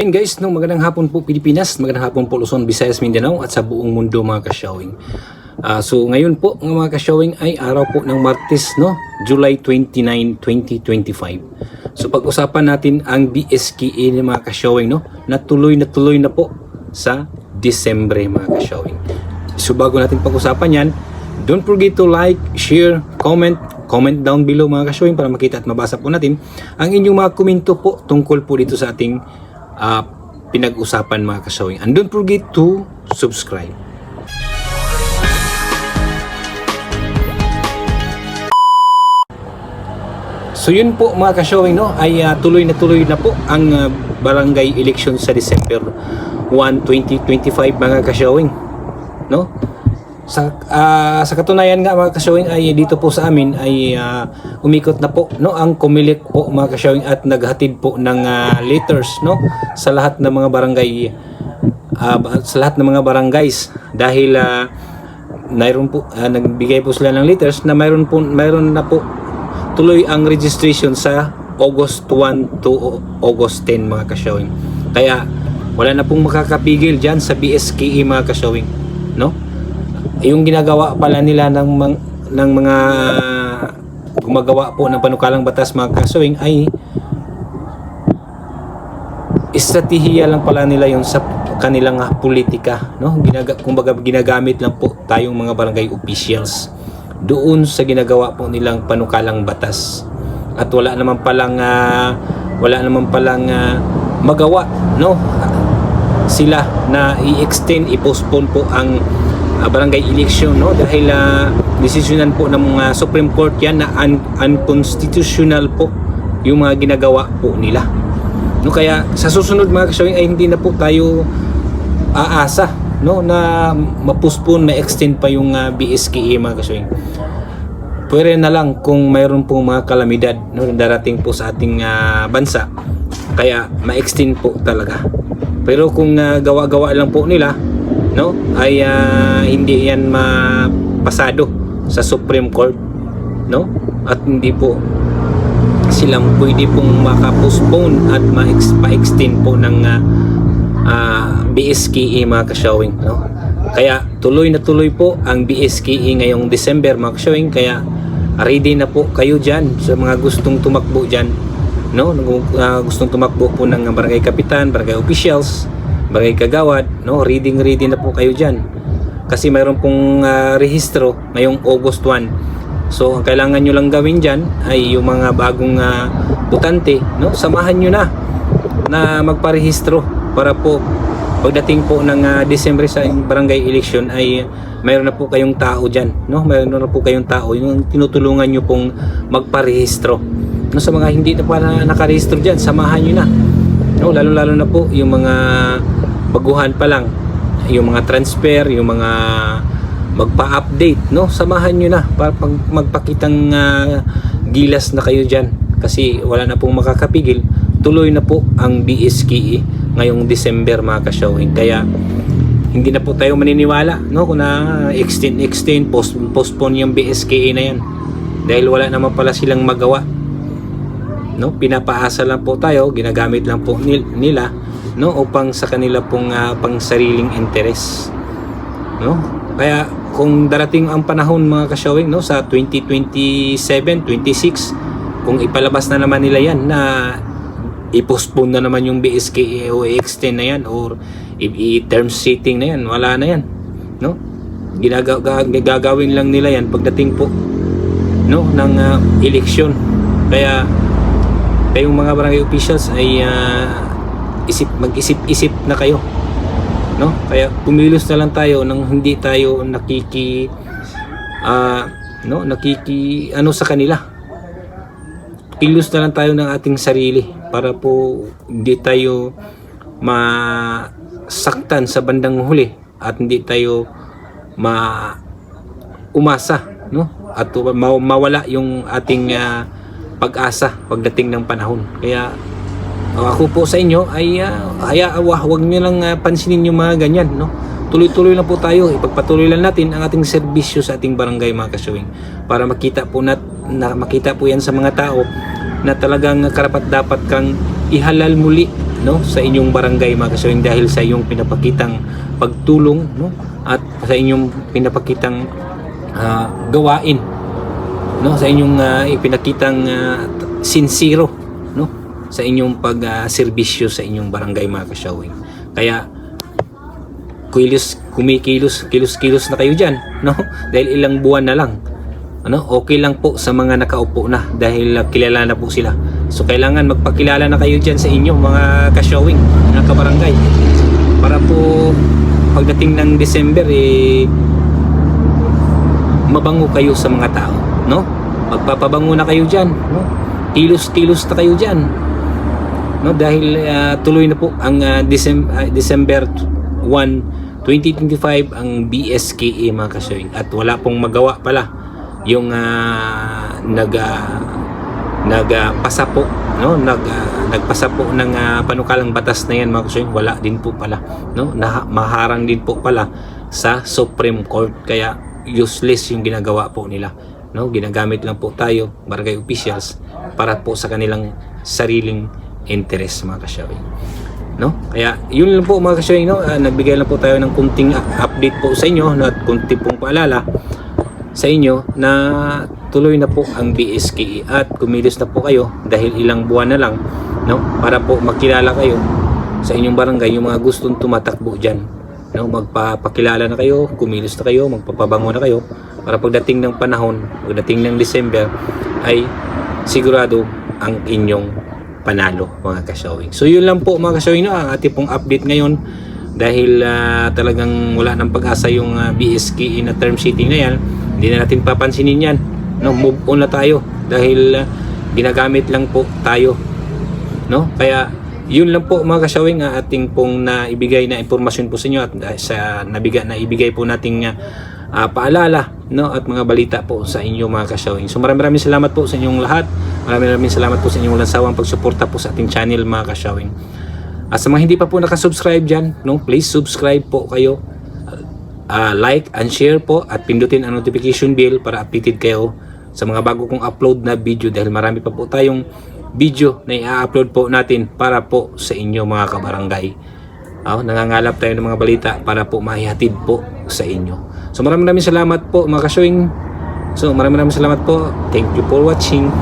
Ayun guys, no, magandang hapon po Pilipinas, magandang hapon po Luzon, Visayas, Mindanao at sa buong mundo mga ka-showing. So ngayon po mga ka-showing ay araw po ng Martes, no, July 29, 2025. So pag-usapan natin ang BSKE ni mga ka-showing, no, natuloy na po sa Disyembre mga ka-showing. So bago natin pag-usapan yan, don't forget to like, share, comment down below mga ka-showing para makita at mabasa po natin ang inyong mga komento po tungkol po dito sa ating pinag-usapan mga ka-showing. And don't forget to subscribe. So yun po mga ka-showing, no, ay tuloy na po ang barangay election sa December 1, 2025 mga ka-showing, no? Sa katunayan nga mga ka-showing ay dito po sa amin ay umikot na po, no, ang Comelec po mga ka-showing at naghatid po ng letters, no, sa lahat ng mga barangay, sa lahat ng mga barangays dahil mayroon po nagbigay po sila ng letters na mayroon na po tuloy ang registration sa August 1 to August 10 mga ka-showing. Kaya wala na pong makakapigil dyan sa BSKE mga ka-showing, no? Yung ginagawa pala nila ng mga gumagawa po ng panukalang batas mga ka-showing ay estratehiya lang pala nila yung sa kanilang politika, no? Kumbaga ginagamit lang po tayong mga barangay officials doon sa ginagawa po nilang panukalang batas at wala naman palang magawa, no, sila na i-extend, i-postpone po ang barangay election, no, dahil desisyonan po ng mga Supreme Court yan na unconstitutional po yung mga ginagawa po nila, no. Kaya sa susunod mga ka-showing ay hindi na po tayo aasa, no, na ma-postpone, ma-extend pa yung BSKE mga ka-showing. Pwede na lang kung mayroon pong mga kalamidad, no, darating po sa ating bansa, kaya ma-extend po talaga. Pero kung gawa-gawa lang po nila, no, ay hindi yan mapasado sa Supreme Court, no, at hindi po silang pwede pong maka-postpone at ma-extend po ng BSKE mga ka-showing, no. Kaya tuloy po ang BSKE ngayong December mga ka-showing. Kaya ready na po kayo dyan sa mga gustong tumakbo dyan, no, gustong tumakbo po ng barangay kapitan, barangay officials, barangay kagawad, no, ready na po kayo dyan kasi mayroon pong rehistro ngayong August 1. So ang kailangan nyo lang gawin dyan ay yung mga bagong botante, no, samahan nyo na magparehistro para po pagdating po ng December sa barangay election ay mayroon na po kayong tao dyan, no, mayroon na po kayong tao yung tinutulungan nyo pong magparehistro, no. Sa mga hindi na pa nakarehistro dyan, samahan nyo na, no, lalo na po yung mga baguhan pa lang, yung mga transfer, yung mga magpa-update, no, samahan nyo na para magpakitang gilas na kayo dyan kasi wala na pong makakapigil. Tuloy na po ang BSKE ngayong December mga ka-showing. Kaya hindi na po tayo maniniwala, no, kung na extend, postpone yung BSKE na yan dahil wala naman pala silang magawa, no. Pinapaasa lang po tayo, ginagamit lang po nila, no, upang sa kanila pong pangsariling interes, no. Kaya kung darating ang panahon mga ka-showing, no, sa 2027, 26, kung ipalabas na naman nila yan na i-postpone na naman yung BSKE o i-extend na yan or i-term sheeting na yan, wala na yan, no. Gagawin lang nila yan pagdating po, no, ng eleksyon. Kaya kayong mga barangay officials ay mag-isip na kayo, no. Kaya pumilos na lang tayo nang hindi tayo sa kanila. Pilos na lang tayo ng ating sarili para po hindi tayo masaktan sa bandang huli at hindi tayo umasa, no, at mawala yung ating pag-asa pagdating ng panahon. Kaya ako po sa inyo ay huwag niyo lang pansinin yung mga ganyan, no. Tuloy-tuloy lang po tayo, ipagpatuloy lang natin ang ating serbisyo sa ating barangay mga ka-showing para makita po yan sa mga tao na talagang karapat dapat kang ihalal muli no, sa inyong barangay mga kashowing, dahil sa inyong pinapakitang pagtulong, no, at sa inyong pinapakitang gawain, no, sa inyong ipinakitang sincero, no, sa inyong pag-serbisyo sa inyong barangay mga kashowing. Kaya kilos na kayo dyan, no, dahil ilang buwan na lang, ano, okay lang po sa mga nakaupo na dahil kilala na po sila. So kailangan magpakilala na kayo dyan sa inyo mga ka-showing, mga kabarangay, para po pagdating ng December mabango kayo sa mga tao, no? Magpapabango na kayo dyan, no? Kilos na kayo dyan, no? Dahil tuloy na po ang December 1, 2025 ang BSKE mga ka-showing, at wala pong magawa pala yung nagpasa po, no, nagpasa po ng panukalang batas na yan mga kashowing, wala din po pala, no, maharang din po pala sa Supreme Court. Kaya useless yung ginagawa po nila, no, ginagamit lang po tayo barangay officials para po sa kanilang sariling interest mga kashowing, no. Kaya yun lang po mga kashowing, no, nagbigay lang po tayo ng kunting update po sa inyo, no, at kunti pong paalala sa inyo na tuloy na po ang BSKE at kumilos na po kayo dahil ilang buwan na lang, no, para po makilala kayo sa inyong barangay, yung mga gustong tumatakbo dyan, no, magpapakilala na kayo, kumilos na kayo, magpapabango na kayo para pagdating ng panahon, pagdating ng December ay sigurado ang inyong panalo mga ka-showing. So yun lang po mga ka-showing, no, ang ating pong update ngayon dahil talagang wala ng pag-asa yung BSKE na term sheeting na yan. Hindi na natin papansinin yan, no, move on na tayo dahil ginagamit lang po tayo, no. Kaya yun lang po mga ka-showing ating pong naibigay na impormasyon po sa inyo at sa naibigay po nating paalala, no, at mga balita po sa inyo mga ka-showing. So maraming salamat po sa inyong lahat. Maraming salamat po sa inyong walang sawang pagsuporta po sa ating channel mga ka-showing. At sa mga hindi pa po nakasubscribe dyan, no, please subscribe po kayo. Like and share po at pindutin ang notification bell para updated kayo sa mga bago kong upload na video, dahil marami pa po tayong video na i-upload po natin para po sa inyo mga kabarangay. Nangangalap tayo ng mga balita para po maihatid po sa inyo. So maraming salamat po mga ka-showing. So maraming salamat po. Thank you for watching.